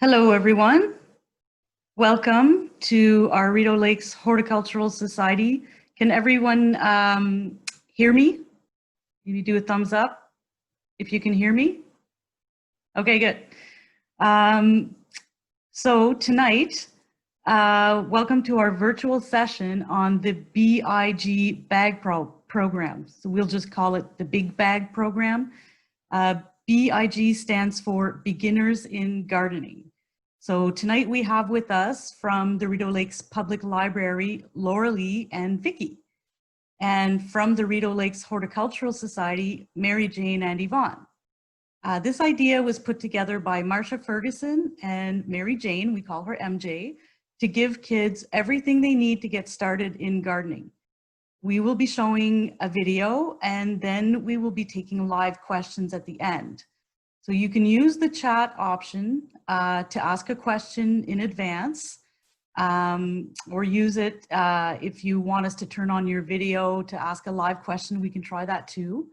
Hello, everyone. Welcome to our Rideau Lakes Horticultural Society. Can everyone hear me? Maybe do a thumbs up if you can hear me. Okay, good. So tonight, welcome to our virtual session on the B.I.G. bag program. So we'll just call it the Big Bag program. B.I.G. stands for Beginners in Gardening. So tonight we have with us from the Rideau Lakes Public Library, Lauralee and Vicki. And from the Rideau Lakes Horticultural Society, Mary Jane and Yvonne. This idea was put together by Marsha Ferguson and Mary Jane, we call her MJ, to give kids everything they need to get started in gardening. We will be showing a video and then we will be taking live questions at the end. So you can use the chat option to ask a question in advance, or use it if you want us to turn on your video to ask a live question. We can try that too.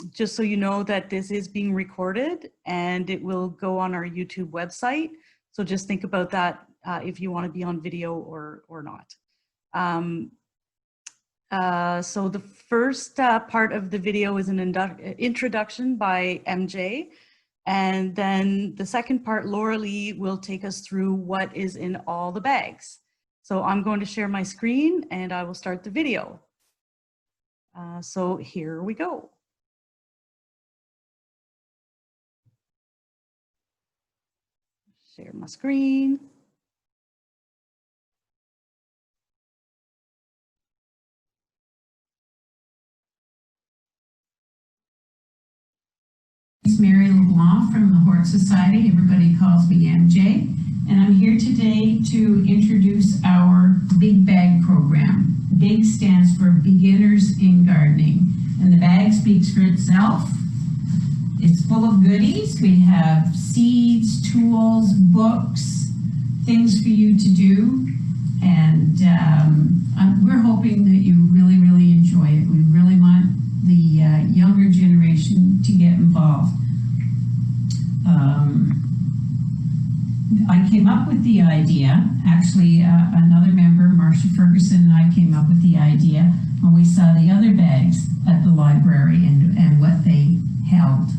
Just so you know that this is being recorded and it will go on our YouTube website. So just think about that if you want to be on video or not. So the first part of the video is an introduction by MJ, and then the second part, Lauralee will take us through what is in all the bags. So I'm going to share my screen and I will start the video. So here we go. Share my screen. It's Mary Leblanc from the Hort Society. Everybody calls me MJ. And I'm here today to introduce our Big Bag program. BIG stands for Beginners in Gardening. And the bag speaks for itself. It's full of goodies. We have seeds, tools, books, things for you to do. And we're hoping that you really enjoy it. We really want the younger generation to get involved. I came up with the idea, actually another member, Marsha Ferguson, and I came up with the idea when we saw the other bags at the library and what they held.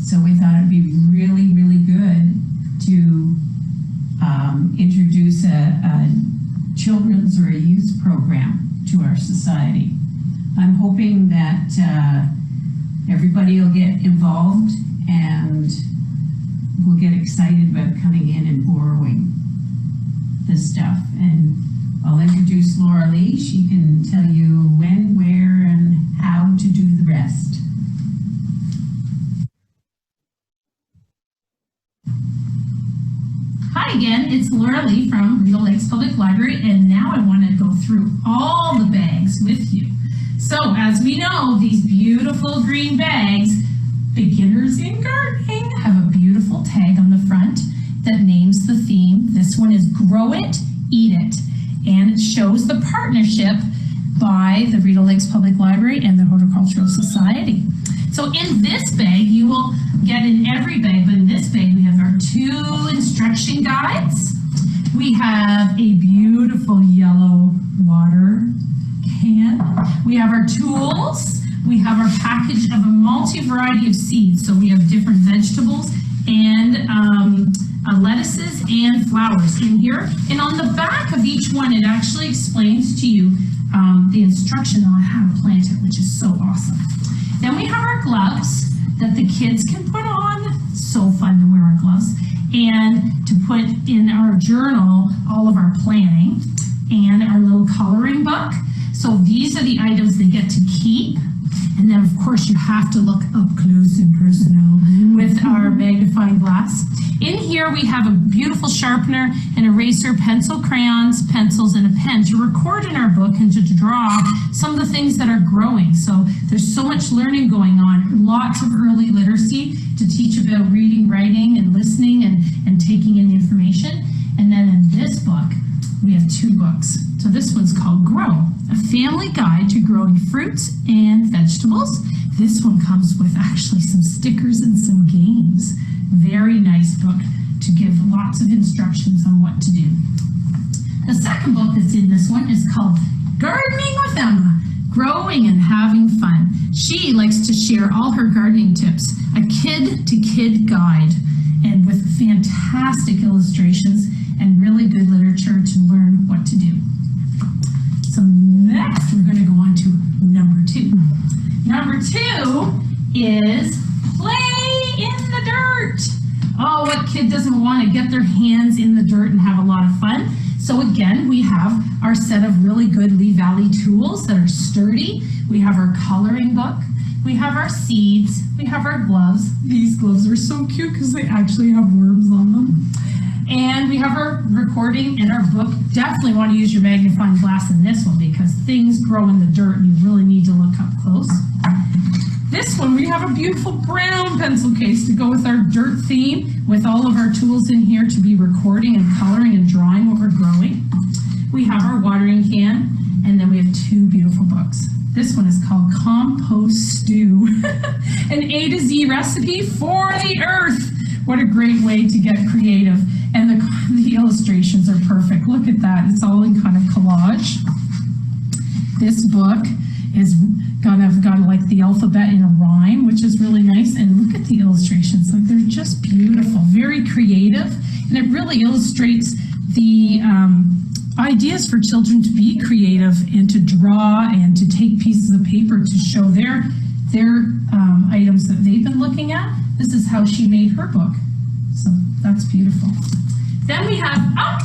So we thought it'd be really good to introduce a children's or a youth program to our society. I'm hoping that everybody will get involved and will get excited about coming in and borrowing this stuff. And I'll introduce Lauralee. She can tell you when, where, and how to do the rest. Hi again, it's Lauralee from Rideau Lakes Public Library, and now I want to go through all the bags with you. So, as we know, these beautiful green bags, Beginners in Gardening, have a beautiful tag on the front that names the theme. This one is Grow It, Eat It, and it shows the partnership by the Rideau Lakes Public Library and the Horticultural Society. So in this bag, you will get in every bag, but in this bag we have our 2 instruction guides. We have a beautiful yellow water can. We have our tools. We have our package of a multi-variety of seeds. So we have different vegetables and lettuces and flowers in here. And on the back of each one, it actually explains to you the instruction on how to plant it, which is so awesome. Then we have our gloves that the kids can put on. So fun to wear our gloves. And to put in our journal all of our planning and our little coloring book. So these are the items they get to keep. And then of course you have to look up close and personal with our magnifying glass. In here we have a beautiful sharpener, an eraser, pencil, crayons, pencils, and a pen to record in our book and to draw some of the things that are growing. So there's so much learning going on, lots of early literacy to teach about reading, writing, and listening and taking in information. And then in this book, we have 2 books. So this one's called Grow, a family guide to growing fruits and vegetables. This one comes with actually some stickers and some games Very nice book to give lots of instructions on what to do. The second book that's in this one is called Gardening with Emma, Growing and Having Fun. She likes to share all her gardening tips, a kid-to-kid guide, and with fantastic illustrations and really good literature to learn what to do. So next we're going to go on to number 2. Number 2 is play in the dirt. Oh, what kid doesn't want to get their hands in the dirt and have a lot of fun? So again, we have our set of really good Lee Valley tools that are sturdy. We have our coloring book. We have our seeds. We have our gloves. These gloves are so cute because they actually have worms on them. And we have our recording and our book. Definitely want to use your magnifying glass in this one because things grow in the dirt and you really need to look up close. This one, we have a beautiful brown pencil case to go with our dirt theme, with all of our tools in here to be recording and coloring and drawing what we're growing. We have our watering can, and then we have 2 beautiful books. This one is called Compost Stew, an A to Z recipe for the earth. What a great way to get creative. And the illustrations are perfect. Look at that, it's all in kind of collage. This book is got like the alphabet in a rhyme, which is really nice. And look at the illustrations, like they're just beautiful, very creative, and it really illustrates the ideas for children to be creative and to draw and to take pieces of paper to show their items that they've been looking at. This is how she made her book, so that's beautiful. Then we have Up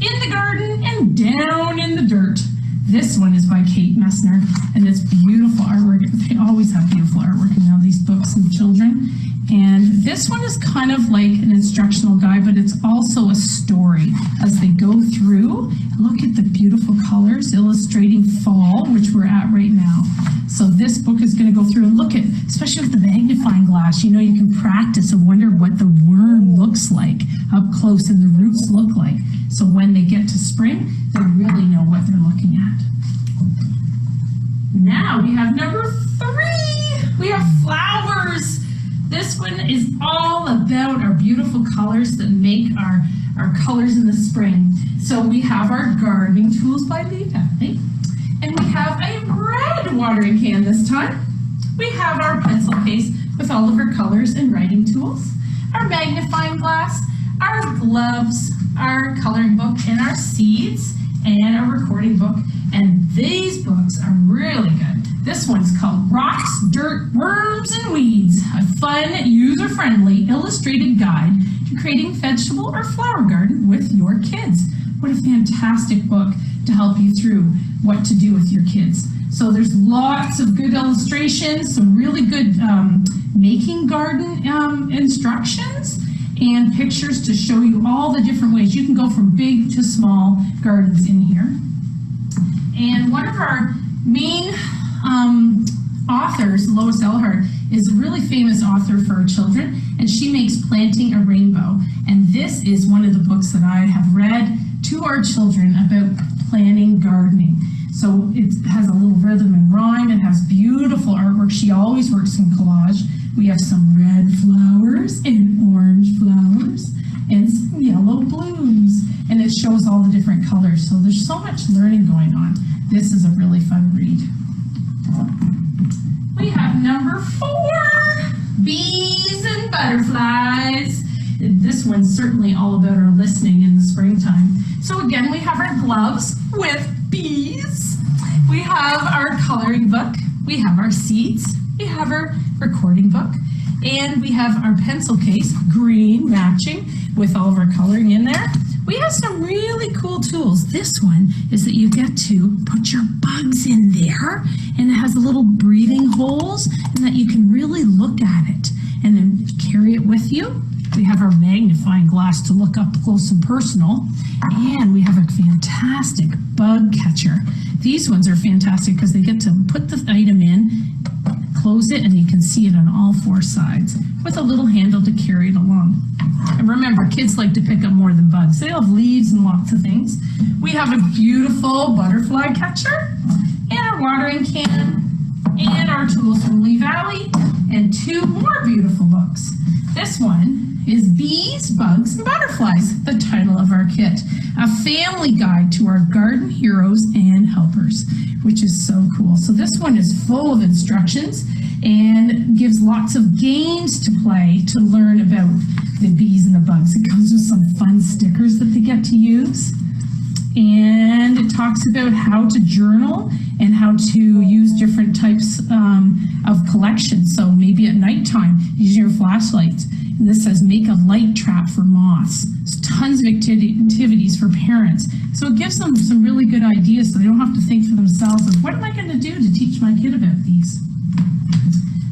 in the Garden and Down in the Dirt. This one is by Kate Messner, and it's beautiful artwork. They always have beautiful artwork in all these books and children. And this one is kind of like an instructional guide, but it's also a story as they go through. Look at the beautiful colors illustrating fall, which we're at right now. So this book is going to go through and look at, especially with the magnifying glass, you know, you can practice and wonder what the worm looks like up close and the roots look like. So when they get to spring, they really know what they're looking at. Now we have number 3. We have flowers. This one is all about our beautiful colors that make our colors in the spring. So we have our gardening tools by Lee Valley, and we have a red watering can this time. We have our pencil case with all of our colors and writing tools, our magnifying glass, our gloves, our coloring book, and our seeds, and our recording book. And these books are really good. This one's called Rocks, Dirt, Worms, and Weeds, a fun, user-friendly, illustrated guide to creating vegetable or flower garden with your kids. What a fantastic book to help you through what to do with your kids. So there's lots of good illustrations, some really good making garden instructions, and pictures to show you all the different ways. You can go from big to small gardens in here. And one of our main authors, Lois Elhart, is a really famous author for children, and she makes Planting a Rainbow. And this is one of the books that I have read to our children about planning gardening. So it has a little rhythm and rhyme. It has beautiful artwork. She always works in collage. We have some red flowers and orange flowers and some yellow blooms. And it shows all the different colors. So there's so much learning going on. This is a really fun read. We have number 4, Bees and Butterflies. This one's certainly all about our listening in the springtime. So again, we have our gloves with bees. We have our coloring book. We have our seeds. We have our recording book. And we have our pencil case, green, matching with all of our coloring in there. We have some really cool tools. This one is that you get to put your bugs in there, and it has little breathing holes, and that you can really look at it and then carry it with you. We have our magnifying glass to look up close and personal, and we have a fantastic bug catcher. These ones are fantastic because they get to put the item in, close it, and you can see it on all 4 sides with a little handle to carry it along. And remember, kids like to pick up more than bugs. They love leaves and lots of things. We have a beautiful butterfly catcher and our watering can and our tools from Lee Valley and 2 more beautiful books. This one is Bees, Bugs, and Butterflies, the title of our kit. A family guide to our garden heroes and helpers, which is so cool. So this one is full of instructions and gives lots of games to play to learn about the bees and the bugs. It comes with some fun stickers that they get to use. And it talks about how to journal and how to use different types of collections. So maybe at nighttime, using your flashlights. And this says make a light trap for moths. There's tons of activities for parents. So it gives them some really good ideas so they don't have to think for themselves of what am I going to do to teach my kid about these.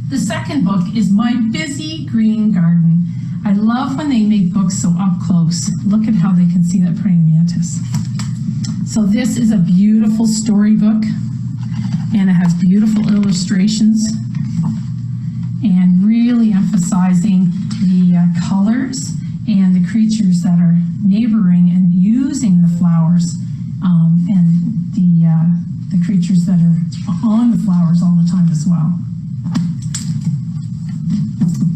The second book is My Busy Green Garden. I love when they make books so up close. Look at how they can see that praying mantis. So this is a beautiful storybook, and it has beautiful illustrations and really emphasizing the colors and the creatures that are neighboring and using the flowers and the creatures that are on the flowers all the time as well.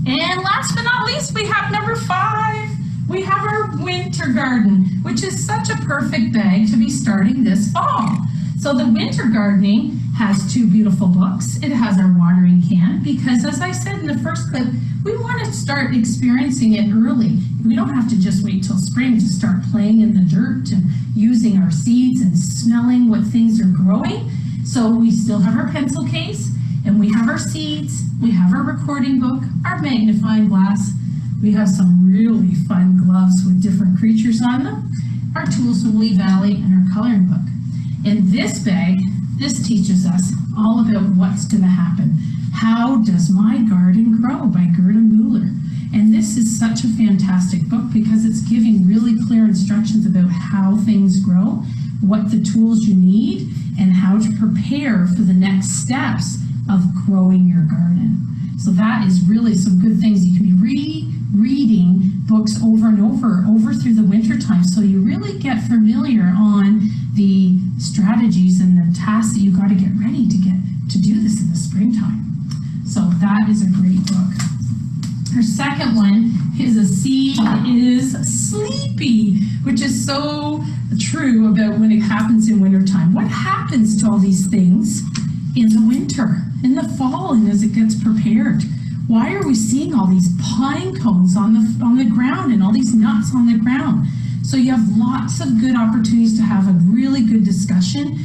And last but not least, we have number 5. We have our winter garden, which is such a perfect bag to be starting this fall. So the winter gardening has 2 beautiful books. It has our watering can because, as I said in the first clip, we want to start experiencing it early. We don't have to just wait till spring to start playing in the dirt and using our seeds and smelling what things are growing. So we still have our pencil case and we have our seeds, we have our recording book, our magnifying glass. We have some really fun gloves with different creatures on them, our tools from Lee Valley, and our coloring book. In this bag, this teaches us all about what's going to happen. How Does My Garden Grow by Gerda Mueller. And this is such a fantastic book because it's giving really clear instructions about how things grow, what the tools you need, and how to prepare for the next steps of growing your garden. So that is really some good things. You can be reading books over and over through the winter time, so you really get familiar on the strategies and the tasks that you got to get ready to do this in the springtime. So that is a great book. Her second one is A Seed is Sleepy, which is so true about when it happens in wintertime. What happens to all these things in the winter, in the fall, and as it gets prepared? Why are we seeing all these pine cones on the ground and all these nuts on the ground? So you have lots of good opportunities to have a really good discussion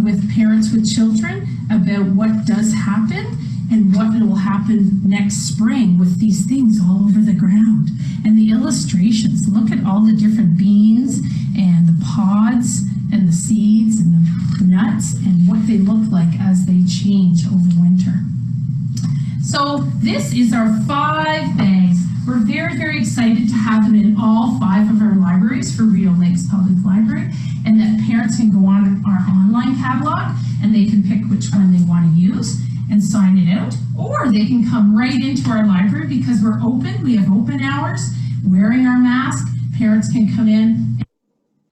with parents with children about what does happen and what will happen next spring with these things all over the ground. And the illustrations, look at all the different beans and the pods and the seeds and the nuts and what they look like as they change over winter. So this is our 5 bags. We're very, very excited to have them in all 5 of our libraries for Rideau Lakes Public Library, and that parents can go on our online catalog and they can pick which one they want to use and sign it out, or they can come right into our library because we're open. We have open hours, wearing our mask. Parents can come in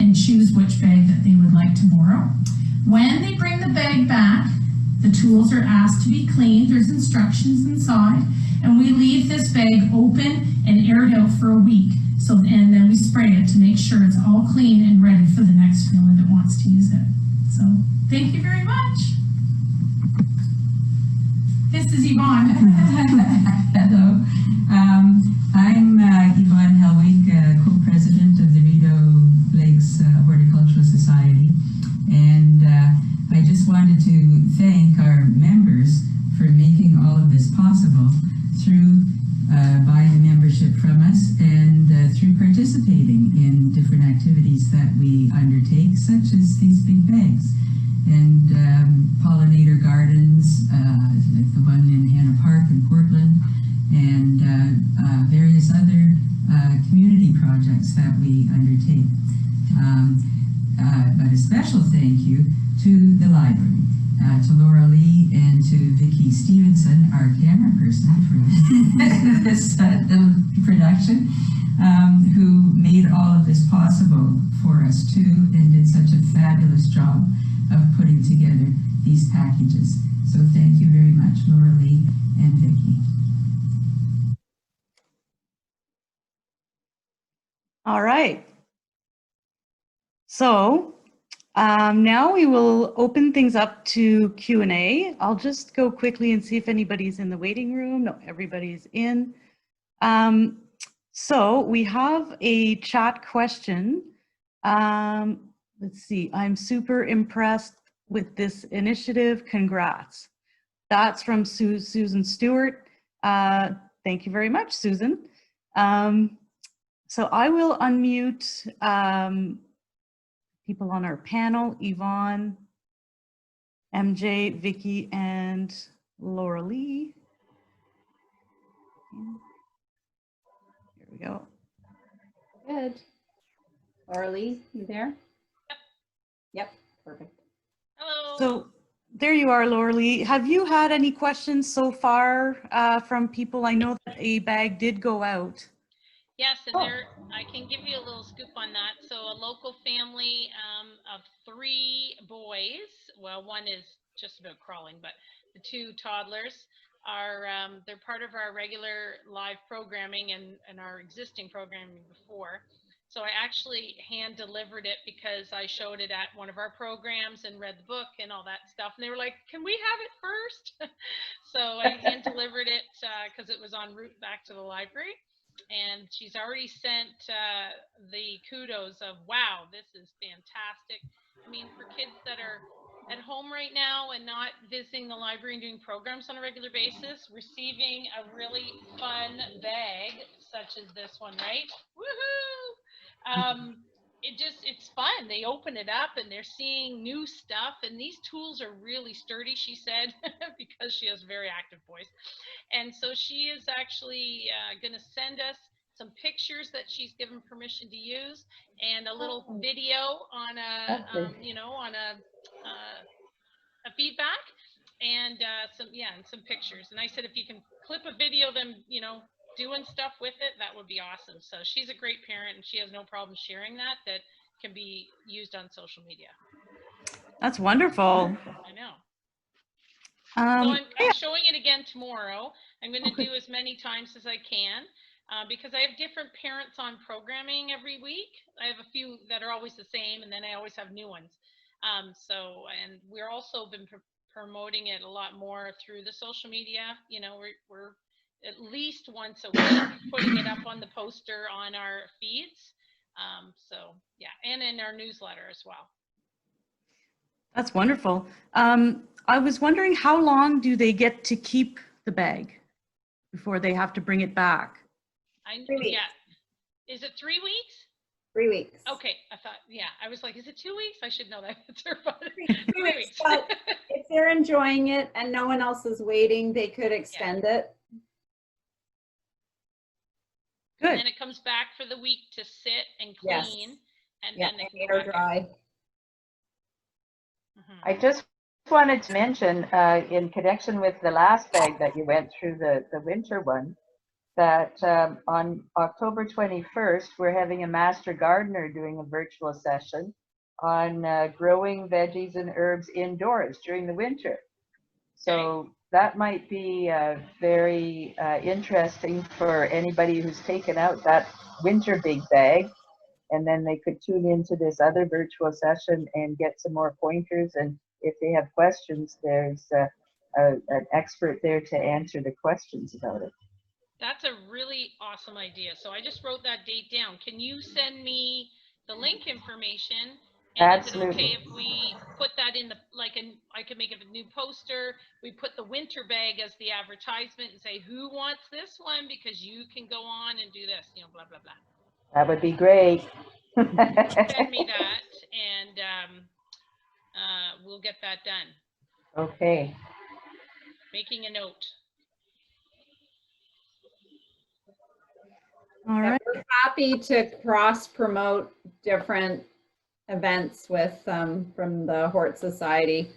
and choose which bag that they would like to borrow. When they bring the bag back, the tools are asked to be cleaned. There's instructions inside, and we leave this bag open and aired out for a week. So, and then we spray it to make sure it's all clean and ready for the next family that wants to use it. So, thank you very much. This is Yvonne. Hello. I'm Yvonne Helwig, co-president of the Rideau Lakes Horticultural Society, and I just wanted to thank our members for making all of this possible through buying a membership from us and through participating in different activities that we undertake, such as these big bags and pollinator gardens, like the one in Anna Park in Portland, and various other community projects that we undertake. But a special thank you to the library, to Lauralee and to Vicki Stevenson, our camera person for this production, who made all of this possible for us too, and did such a fabulous job of putting together these packages. So thank you very much, Lauralee and Vicki. All right. So now we will open things up to Q&A. I'll just go quickly and see if anybody's in the waiting room. No, everybody's in. So we have a chat question. Let's see. I'm super impressed with this initiative. Congrats. That's from Susan Stewart. Thank you very much, Susan. So I will unmute people on our panel, Yvonne, MJ, Vicki, and Lauralee. Here we go. Good. Lauralee, you there? Yep, perfect. Hello. So there you are, Lauralee. Have you had any questions so far from people? I know that a bag did go out. Yes, and I can give you a little scoop on that. So a local family of 3 boys, well, one is just about crawling, but the 2 toddlers are, they're part of our regular live programming and our existing programming before. So I actually hand delivered it because I showed it at one of our programs and read the book and all that stuff. And they were like, can we have it first? So I hand delivered it because it was en route back to the library. And she's already sent the kudos of, wow, this is fantastic. I mean, for kids that are at home right now and not visiting the library and doing programs on a regular basis, receiving a really fun bag such as this one, right? Woohoo! It's fun. They open it up and they're seeing new stuff, and these tools are really sturdy, she said, because she has very active voice. And so she is actually going to send us some pictures that she's given permission to use, and a little video on a on a feedback, and some pictures. And I said, if you can clip a video of them doing stuff with it, that would be awesome. So she's a great parent, and she has no problem sharing that can be used on social media. That's wonderful. I know. So I'm showing it again tomorrow. I'm going to do as many times as I can because I have different parents on programming every week. I have a few that are always the same, and then I always have new ones. And we're also been promoting it a lot more through the social media. We're at least once a week putting it up on the poster on our feeds. And in our newsletter as well. That's wonderful. I was wondering, how long do they get to keep the bag before they have to bring it back? 3 weeks. Yeah. Is it 3 weeks? 3 weeks. Okay, I thought, I was like, is it 2 weeks? I should know that answer, but 3 weeks. But if they're enjoying it and no one else is waiting, they could extend it. Good. And then it comes back for the week to sit and clean, and then they can air dry. I just wanted to mention, in connection with the last bag that you went through, the winter one, that on October 21st, we're having a master gardener doing a virtual session on growing veggies and herbs indoors during the winter. So that might be very interesting for anybody who's taken out that winter big bag, and then they could tune into this other virtual session and get some more pointers. And if they have questions, there's an expert there to answer the questions about it. That's a really awesome idea. So I just wrote that date down. Can you send me the link information? And Absolutely. Is it okay if we put that in I could make a new poster. We put the winter bag as the advertisement and say, who wants this one? Because you can go on and do this, blah, blah, blah. That would be great. Send me that, and we'll get that done. Okay. Making a note. All right. We're happy to cross promote different events with from the Hort Society.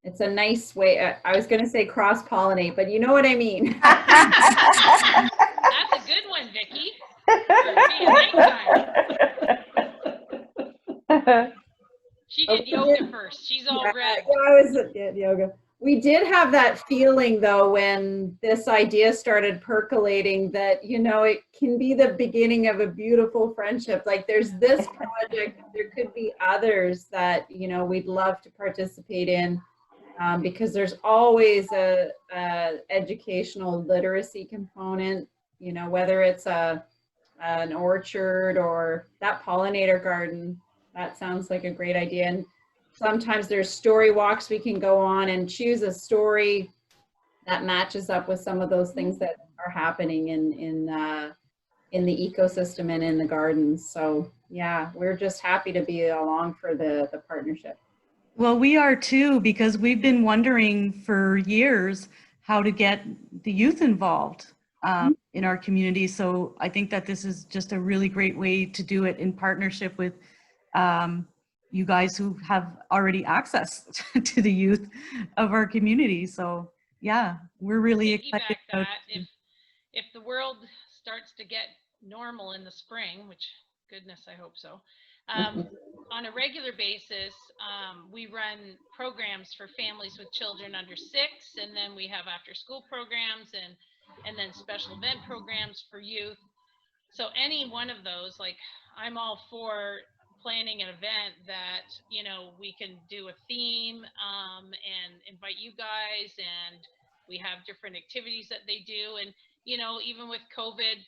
It's a nice way. I was going to say cross pollinate, but you know what I mean. That's a good one, Vicki. She did yoga first. She's all red. I was at yoga. We did have that feeling though when this idea started percolating that, you know, it can be the beginning of a beautiful friendship. Like there's this project, there could be others that, you know, we'd love to participate in, because there's always a educational literacy component, you know, whether it's an orchard or that pollinator garden. That sounds like a great idea. And sometimes there's story walks we can go on and choose a story that matches up with some of those things that are happening in the ecosystem and in the gardens. So yeah, we're just happy to be along for the partnership. Well, we are too, because we've been wondering for years how to get the youth involved in our community. So I think that this is just a really great way to do it in partnership with you guys who have already access to the youth of our community. So yeah, we're really excited about that. If the world starts to get normal in the spring, which goodness, I hope so. On a regular basis, we run programs for families with children under 6, and then we have after school programs and then special event programs for youth. So any one of those, like I'm all for planning an event that, you know, we can do a theme and invite you guys, and we have different activities that they do. And, you know, even with COVID,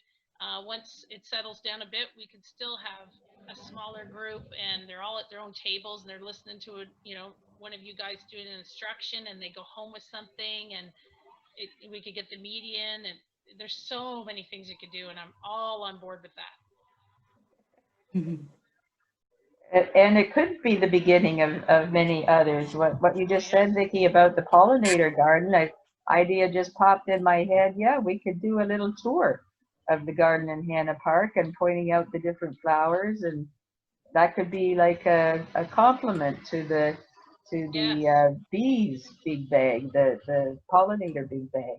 once it settles down a bit, we could still have a smaller group and they're all at their own tables and they're listening to a, you know, one of you guys doing an instruction and they go home with something, and we could get the median, and there's so many things you could do, and I'm all on board with that. And it could be the beginning of many others. What you just said, Vicki, about the pollinator garden, an idea just popped in my head. Yeah, we could do a little tour of the garden in Hannah Park and pointing out the different flowers, and that could be like a compliment to the bees big bag, the pollinator big bag.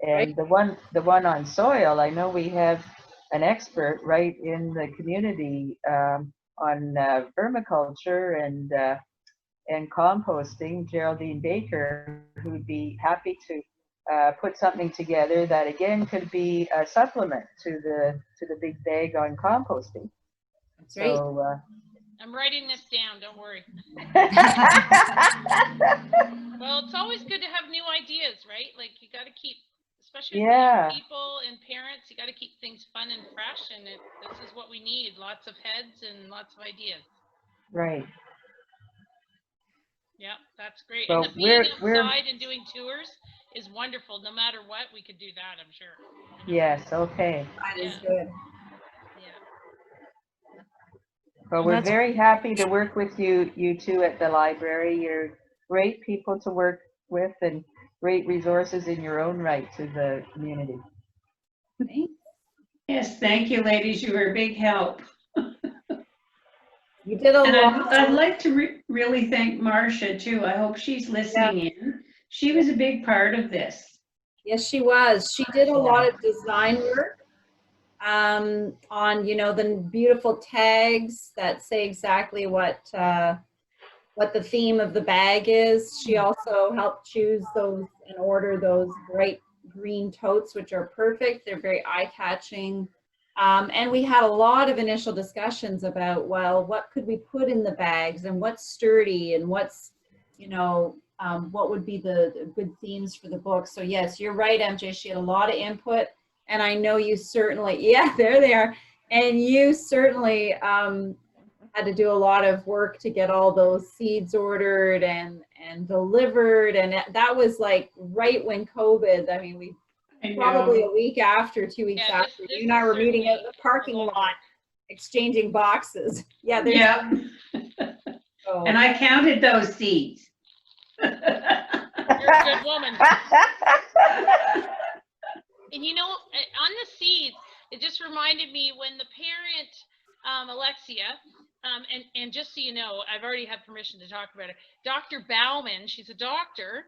And Right. the one on soil, I know we have an expert right in the community on vermiculture and composting, Geraldine Baker, who'd be happy to put something together that again could be a supplement to the big bag on composting. That's right. So I'm writing this down, don't worry. Well, it's always good to have new ideas, right? Like you got to keep, especially with young people and parents, you got to keep things fun and fresh, and this is what we need, lots of heads and lots of ideas. Right. Yeah, that's great. So and the being outside and doing tours is wonderful. No matter what, we could do that, I'm sure. Yes, okay. That is good. Yeah. Well, we're very happy to work with you two at the library. You're great people to work with and great resources in your own right to the community. Yes, thank you, ladies. You were a big help. You did a lot. I'd like to really thank Marsha too. I hope she's listening in. She was a big part of this. Yes, she was. She did a lot of design work on, you know, the beautiful tags that say exactly what the theme of the bag is. She also helped choose those and order those bright green totes, which are perfect. They're very eye-catching. And we had a lot of initial discussions about, well, what could we put in the bags and what's sturdy and what's, you know, what would be the good themes for the book. So yes, you're right, MJ. She had a lot of input, and I know you certainly, yeah, there they are. And you certainly had to do a lot of work to get all those seeds ordered and delivered. And that was like right when COVID, I mean, we probably a week after, 2 weeks after, you and I were meeting at the parking lot, exchanging boxes. Yeah. And I counted those seeds. You're a good woman. And you know, on the seeds, it just reminded me when the parent, Alexia, and just so you know, I've already had permission to talk about it. Dr. Bauman, she's a doctor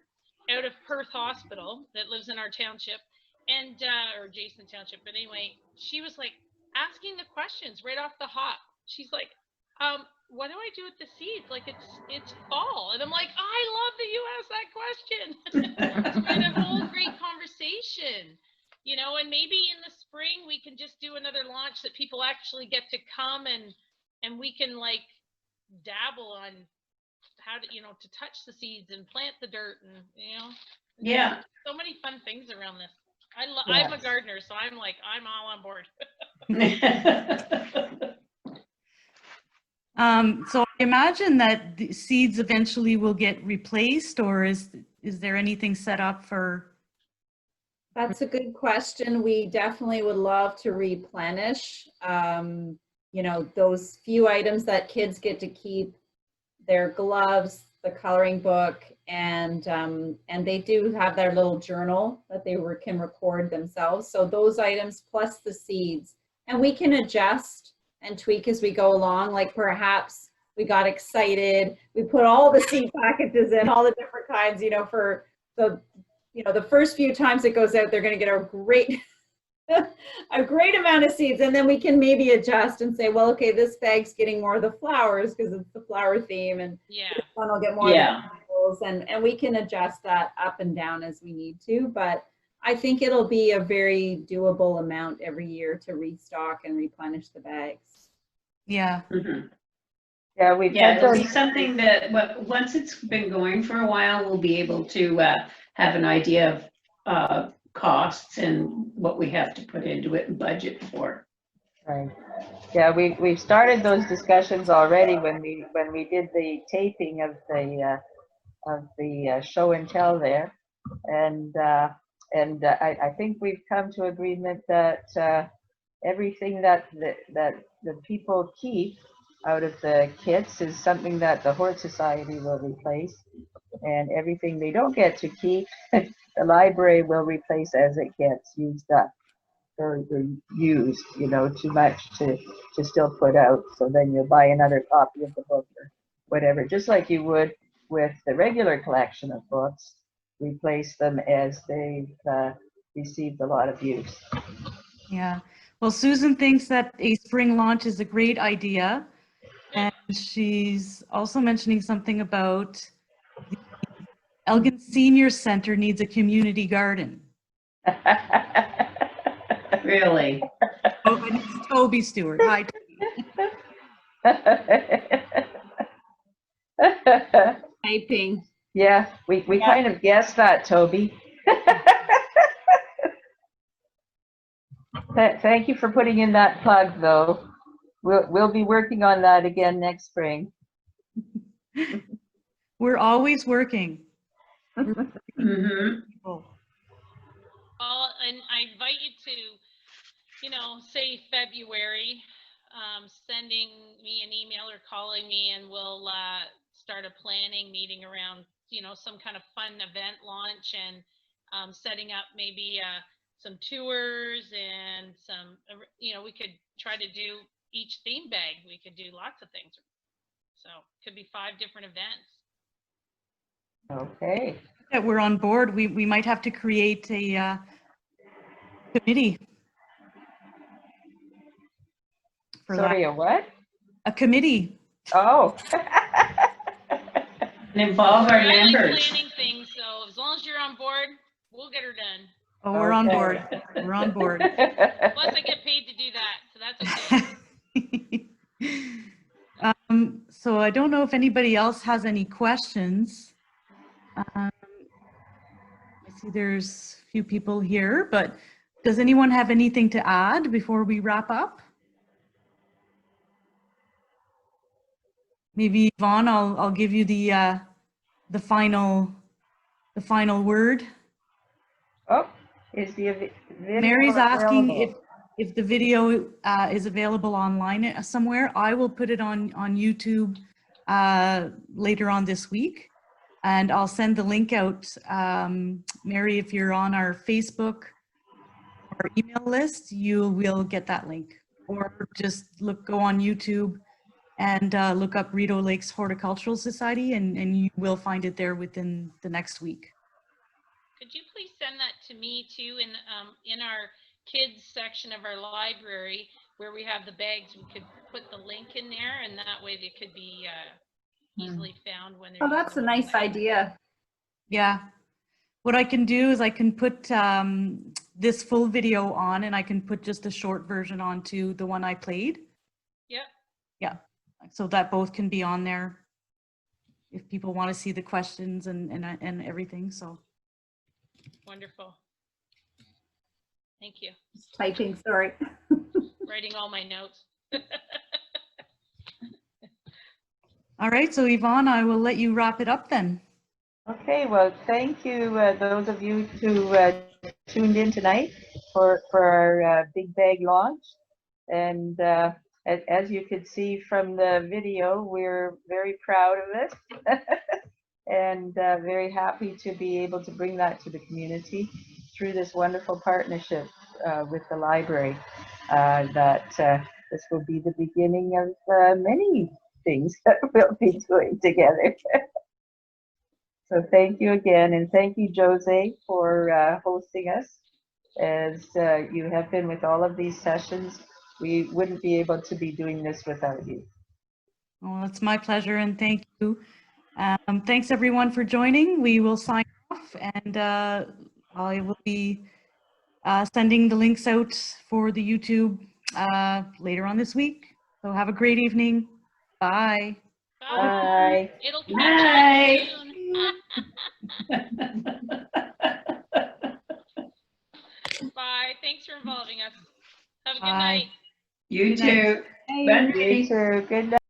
out of Perth Hospital that lives in our township, and or Jason Township. But anyway, she was like asking the questions right off the hop. She's like, what do I do with the seeds? Like it's fall, and I'm like, I love that you asked that question. It's been a whole great conversation, you know. And maybe in the spring we can just do another launch that people actually get to come and we can like dabble on how to, you know, to touch the seeds and plant the dirt, and you know, Yeah. so many fun things around this. Yeah. I'm a gardener, so I'm like, I'm all on board. So I imagine that the seeds eventually will get replaced, or is there anything set up for? That's a good question. We definitely would love to replenish, you know, those few items that kids get to keep, their gloves, the coloring book, and they do have their little journal that they can record themselves. So those items plus the seeds, and we can adjust and tweak as we go along. Like perhaps we got excited, we put all the seed packages in, all the different kinds, you know, for the, you know, the first few times it goes out, they're going to get a great a great amount of seeds, and then we can maybe adjust and say, well, okay, this bag's getting more of the flowers because it's the flower theme, and Yeah. this one will get more of the vegetables, and we can adjust that up and down as we need to. But I think it'll be a very doable amount every year to restock and replenish the bags. Yeah. Mm-hmm. Yeah, we've Yeah, had it'll those. be something that once it's been going for a while, we'll be able to have an idea of costs and what we have to put into it and budget for. Right. Yeah, we've started those discussions already when we did the taping of the show and tell there, and I think we've come to agreement that everything that the people keep out of the kits is something that the Hort Society will replace, and everything they don't get to keep, the library will replace as it gets used up or used, you know, too much to still put out. So then you'll buy another copy of the book or whatever, just like you would with the regular collection of books, replace them as they've received a lot of use. Yeah. Well, Susan thinks that a spring launch is a great idea. And she's also mentioning something about the Elgin Senior Center needs a community garden. Really? Oh, and it's Toby Stewart. Hi, Toby. Typing. Yeah, we kind of guessed that, Toby. Thank you for putting in that plug, though. We'll be working on that again next spring. We're always working. Mm-hmm. Well, and I invite you to, you know, say February, sending me an email or calling me, and we'll start a planning meeting around, you know, some kind of fun event launch, and setting up maybe some tours and some, you know, we could try to do each theme bag. We could do lots of things. So it could be 5 different events. Okay. That we're on board. We might have to create a committee. Sorry, a what? A committee. Oh. And involve our I like members. planning things, so as long as you're on board, we'll get her done. Oh, we're on board. We're on board. Plus, I get paid to do that, so that's okay. So I don't know if anybody else has any questions. I see there's a few people here, but does anyone have anything to add before we wrap up? Maybe Yvonne, I'll give you the final word. Oh, is the video Mary's asking available? if the video is available online somewhere. I will put it on YouTube later on this week, and I'll send the link out. Mary, if you're on our Facebook or email list, you will get that link, or just go on YouTube and look up Rideau Lakes Horticultural Society, and you will find it there within the next week. Could you please send that to me too in our kids section of our library? where we have the bags, we could put the link in there, and that way they could be easily found when they're. Oh, that's a nice idea. Yeah. What I can do is I can put this full video on, and I can put just a short version onto the one I played. Yep. Yeah. So that both can be on there if people want to see the questions and everything. So Wonderful. Thank you. Typing, sorry. Writing all my notes. all right. So Yvonne, I will let you wrap it up then. Okay, well, thank you, those of you who tuned in tonight for our Big Bag launch. And as you could see from the video, we're very proud of it and very happy to be able to bring that to the community through this wonderful partnership with the library. This will be the beginning of many things that we'll be doing together. So thank you again, and thank you, Jose, for hosting us. As you have been with all of these sessions, we wouldn't be able to be doing this without you. Well, it's my pleasure, and thank you. Thanks everyone for joining. We will sign off, and I will be sending the links out for the YouTube later on this week. So have a great evening. Bye. Bye. It'll Bye. catch up soon. Bye. Thanks for involving us. Have a good Bye. night. You too. You too. Good night.